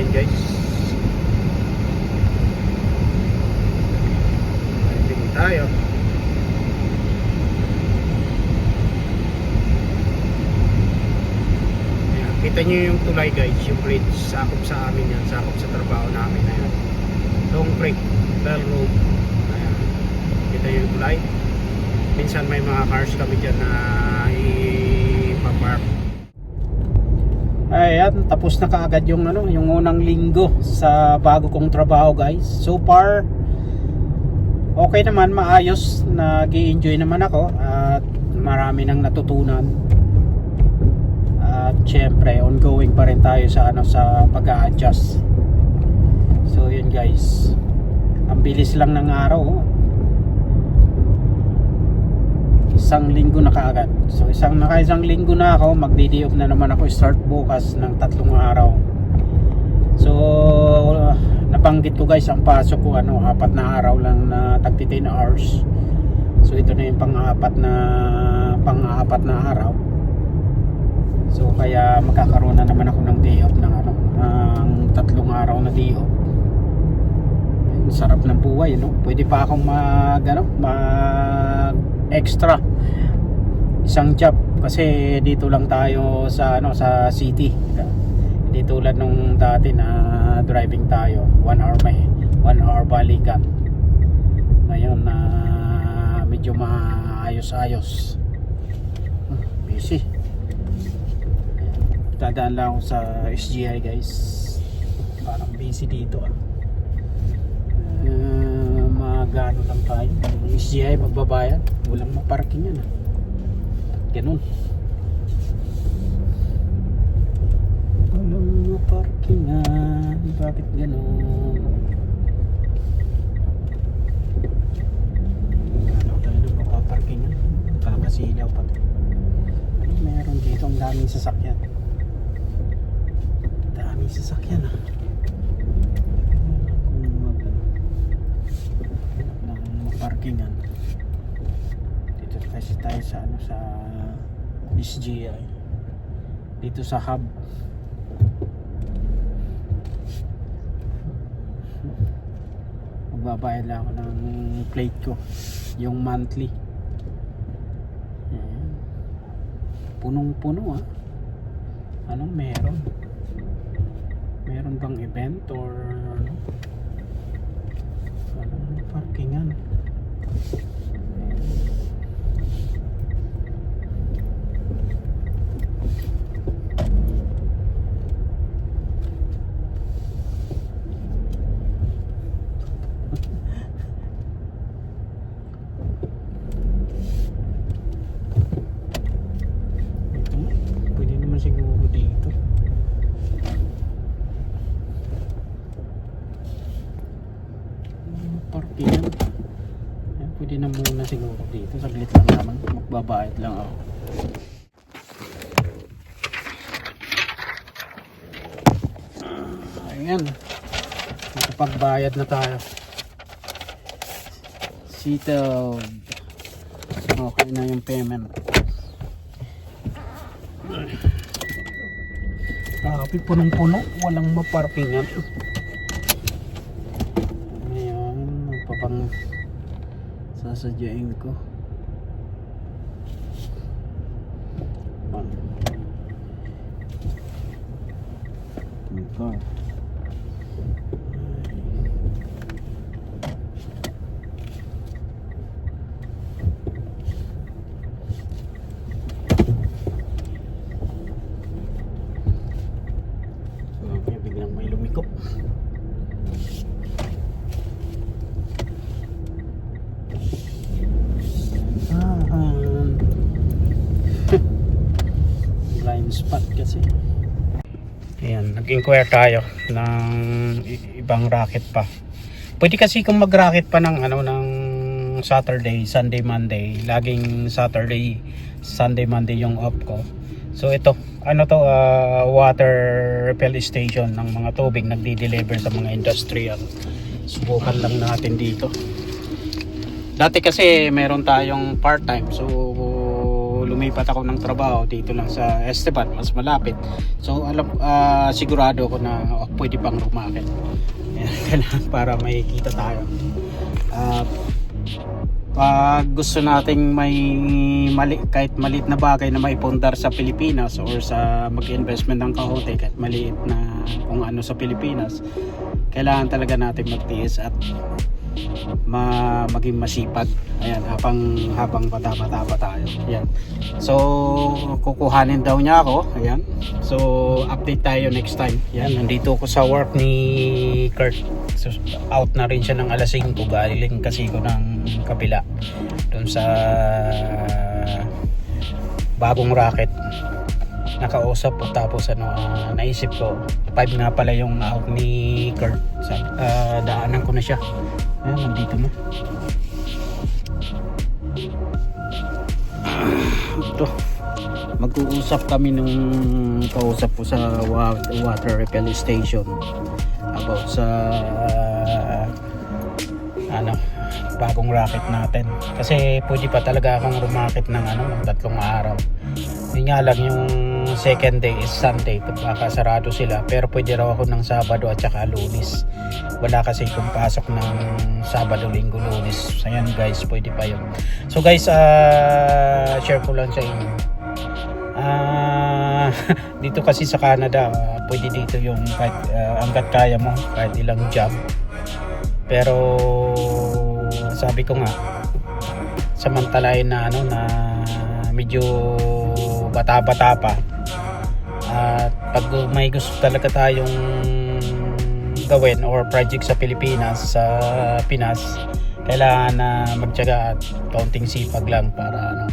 natin guys. Driving tayo. Ayan, kita nyo yung tulay guys, yung bridge, sakop sa amin yan, sakop sa trabaho namin na yan. Long Creek, Bell Road. Ayan, kita nyo yung tulay. Minsan may mga cars kami dyan na ipapark. Ayan, tapos na kaagad yung yung unang linggo sa bago kong trabaho guys. So far okay naman, maayos, nag-i-enjoy naman ako at marami nang natutunan. At syempre ongoing pa rin tayo sa sa pag-a-adjust. So yun guys, ang bilis lang ng araw. Isang linggo na kaagad. So isang linggo na ako, magdi-day off na naman ako, start bukas ng 3 araw. So nabanggit ko guys, ang pasok ko 4 na araw lang na tag 10 hours. So ito na yung pang-apat na araw. So kaya magkakaroon na naman ako ng day off ng ng 3 araw na day off. Sarap ng buhay, Pwede pa akong mag extra isang job kasi dito lang tayo sa sa city. Hindi tulad nung dati na driving tayo 1 hour balikan. Ngayon na medyo maayos-ayos. Busy. Dadaan lang ako sa SGI guys. Parang busy dito magano lang tayo. SGI magbabayad, walang maparking yan ganun, walang maparkingan. Bakit ganun? Ano tayo na mapaparkingan? Kakasilaw pa to. Meron dito ang daming sasakyan, parkingan. Dito kasi tayo sa sa SGI. Dito sa hub. Magbabayad lang ako ng plate ko, yung monthly. Punong-puno Anong meron? Meron bang event or anong parkingan? Pwede naman siguro dito. Parkingan. Pwede na muna siguro dito. Saglit lang naman. Magbabayad lang ako. Ayan. Nakapagbayad na tayo. Settled. Okay na yung payment. Grabe, punong-puno. Walang maparkingan. Ayan. Magpapang sasadyain ko. Car. Biglang may lumiko. Blind spot kasi. Ayan, nag-inquire tayo ng ibang racket pa. Pwede kasi kung mag-racket pa ng ng Saturday, Sunday, Monday. Laging Saturday, Sunday, Monday yung off ko. So ito, water refill station ng mga tubig, nagdi-deliver sa mga industrial. Subukan lang natin dito. Dati kasi meron tayong part-time, so lumipat ako ng trabaho dito lang sa Esteban, mas malapit. So sigurado ko na pwede pang rumakit. Ayan, para may kita tayo. Pag gusto nating may kahit maliit na bagay na maipundar sa Pilipinas or sa mag-investment ng kahote kahit maliit na kung ano sa Pilipinas, kailangan talaga natin magtiis at maging masipag. Ayan, habang bata-bata pa tayo. Ayan. So kukuhanin daw niya ako. Ayan. So update tayo next time. Ayan, nandito ako sa work ni Kurt. So, out na rin siya ng alas 5. Galing kasi ko ng kabila doon sa bagong racket nakausap po. Tapos naisip ko 5 nga pala yung out ni Kurt. Daanan ko na siya. Ayan, nandito na. Ito, mag-uusap kami nung kausap ko sa water refill station about sa bagong racket natin, kasi pwede pa talaga akong rumakit ng 3 araw. Yun nga lang, yung second day is Sunday, baka sarado sila, pero pwede raw ako ng Sabado at saka Lunes. Wala kasi kung pasok ng Sabado, Linggo, Lunes. So yan guys, pwede pa yun. So guys, share ko lang sa inyo. Dito kasi sa Canada, pwede dito yung kahit hanggat kaya mo, kahit ilang job. Pero sabi ko nga, samantalahin na na medyo bata-bata pa, at pag may gusto talaga tayong gawin or project sa Pilipinas, sa Pinas, kailangan na magtiyaga at kaunting sipag lang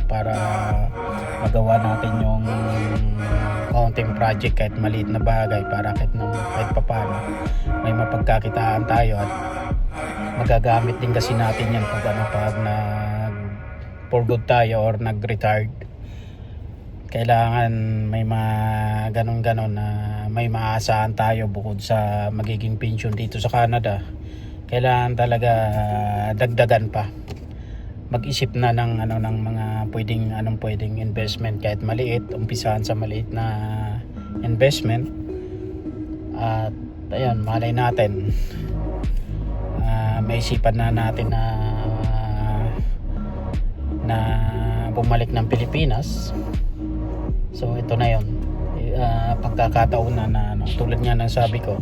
para magawa natin yung kaunting project, kahit maliit na bagay, para kahit papano may mapagkakitaan tayo at magagamit din kasi natin yan pag for good tayo or nag-retired. Kailangan may ganon-ganon na may maasahan tayo bukod sa magiging pension dito sa Canada. Kailangan talaga dagdagan pa. Mag-isip na ng mga pwedeng investment, kahit maliit, umpisahan sa maliit na investment. At ayun, malay natin may isipan na natin na bumalik ng Pilipinas. So ito na yun, pagkakataon na tulad nga ng sabi ko,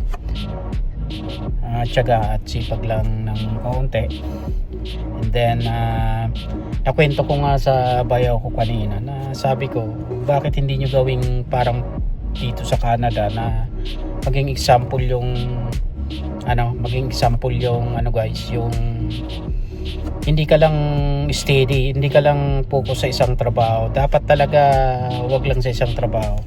tiyaga at sipag lang ng kaunti. And then nakwento ko nga sa bayaw ko kanina, na sabi ko, bakit hindi nyo gawing parang dito sa Canada, na maging example yung guys, yung hindi ka lang steady, hindi ka lang focus sa isang trabaho. Dapat talaga wag lang sa isang trabaho.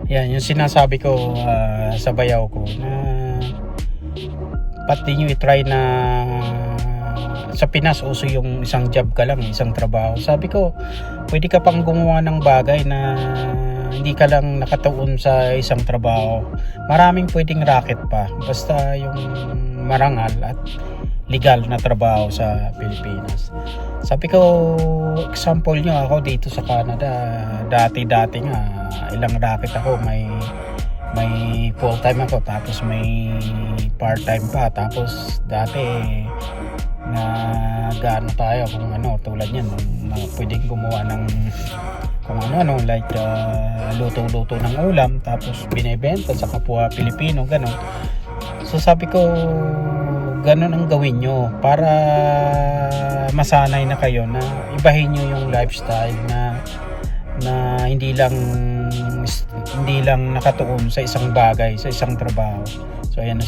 Yan yung sinasabi ko sa bayaw ko, na pati nyo i-try na sa Pinas uso yung isang job ka lang, isang trabaho. Sabi ko, pwede ka pang gumawa ng bagay na hindi ka lang nakatuon sa isang trabaho. Maraming pwedeng racket pa, basta yung marangal at legal na trabaho sa Pilipinas. Sabi ko, example nyo ako dito sa Canada. Dati nga ilang racket ako, may full time ako, tapos may part time pa, tapos dati na gaano tayo kung tulad yan, pwedeng gumawa ng kung like luto-luto ng ulam, tapos binebenta sa kapwa Pilipino, gano'n. So sabi ko, gano'n ang gawin nyo para masanay na kayo na ibahin nyo yung lifestyle na hindi lang nakatuon sa isang bagay, sa isang trabaho. So ayan,